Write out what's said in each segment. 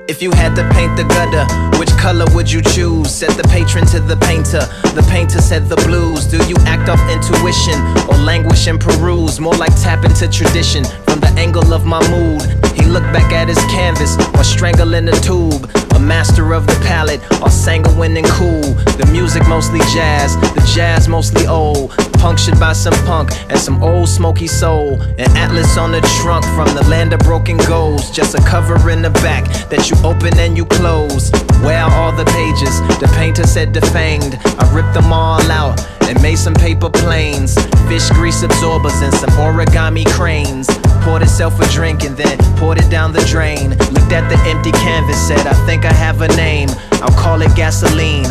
If you had to paint the gutter, which color would you choose? Said the patron to the painter. The painter said the blues. Do you act off intuition or languish and peruse? More like tap into tradition from the angle of my mood. He looked back at his canvas or strangling the tube. A master of the palette, all sanguine and cool. The music mostly jazz, the jazz mostly old. Punctured by some punk and some old smoky soul. An atlas on the trunk from the land of broken goals. Just a cover in the back that you open and you close. Where are all the pages? The painter said defanged. I ripped them all out and made some paper planes. Fish grease absorbers and some origami cranes. Poured itself a drink and then poured it down the drain. Looked at the empty canvas, said I think I have a name. I'll call it gasoline,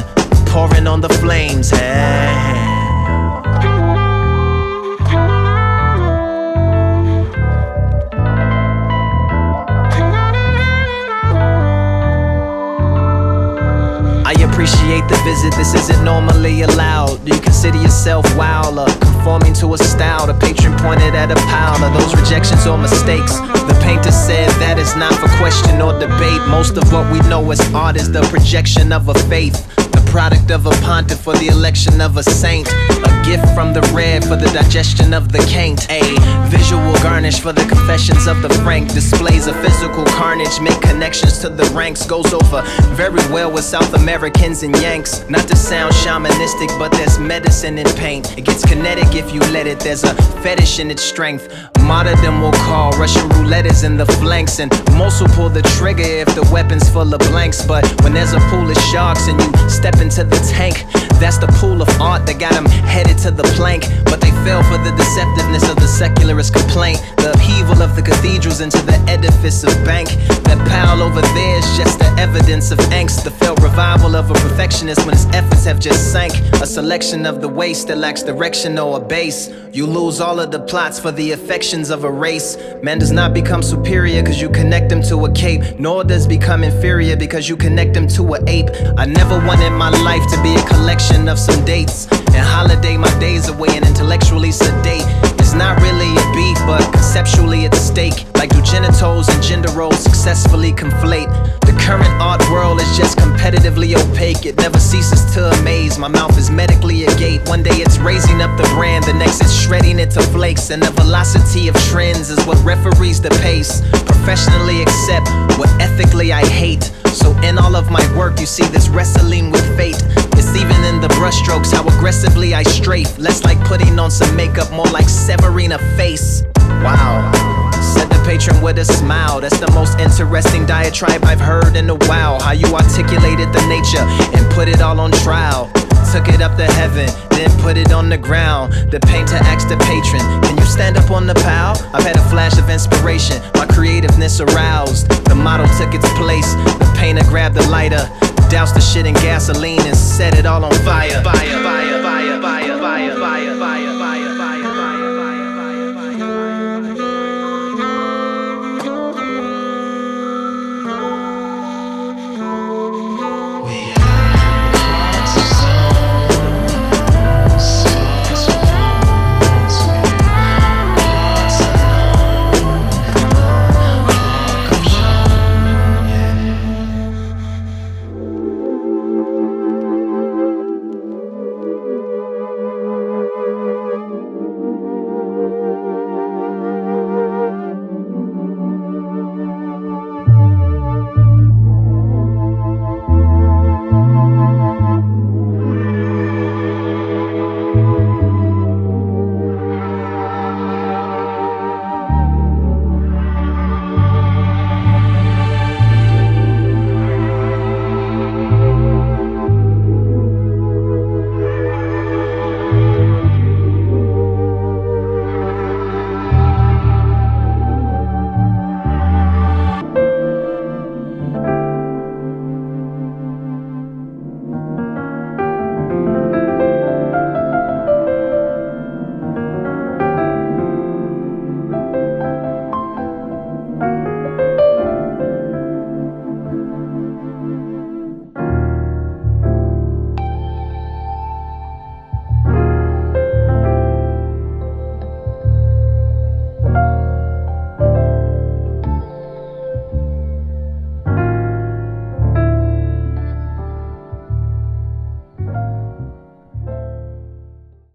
pouring on the flames. Hey. I appreciate the visit, this isn't normally allowed. Do you consider yourself wild or conforming to a style? The patron pointed at a pile of those rejections or mistakes. The painter said that is not for question or debate. Most of what we know as art is the projection of a faith. The product of a pontiff for the election of a saint. A gift from the red for the digestion of the caint. A visual garnish for the confessions of the frank. Displays of physical carnage, make connections to the ranks. Goes over very well with South Americans and Yanks. Not to sound shamanistic, but there's medicine in paint. It gets kinetic if you let it, there's a fetish in its strength. Martyrdom will call, Russian roulette is in the flanks. And most will pull the trigger if the weapon's full of blanks. But when there's a pool of sharks and you step into the tank, that's the pool of art that got them headed to the plank. But they fell for the deceptiveness of the secularist complaint. The upheaval of the cathedrals into the edifice of bank. That pile over there is just the evidence of angst. The failed revival of a perfectionist when his efforts have just sank. A selection of the waste that lacks direction or a base. You lose all of the plots for the affections of a race. Man does not become superior because you connect him to a cape. Nor does become inferior because you connect him to an ape. I never wanted my life to be a collection of some dates and holiday my days away and intellectually sedate. It's not really a beef, but conceptually it's steak. Like do genitals and gender roles successfully conflate? The current art world is just competitively opaque. It never ceases to amaze. My mouth is medically agape. One day it's raising up the brand, the next it's shredding it to flakes. And the velocity of trends is what referees the pace. Professionally accept what ethically I hate. So in all of my work you see this wrestling with fate. It's even in the brushstrokes how aggressively I strafe. Less like putting on some makeup, more like severing a face. Wow, said the patron with a smile. That's the most interesting diatribe I've heard in a while. How you articulated the nature and put it all on trial. Took it up to heaven, then put it on the ground. The painter asked the patron, can you stand up on the pile? I've had a flash of inspiration, my creativeness aroused. The model took its place, the painter grabbed the lighter, doused the shit in gasoline and set it all on fire. Fire, fire, fire.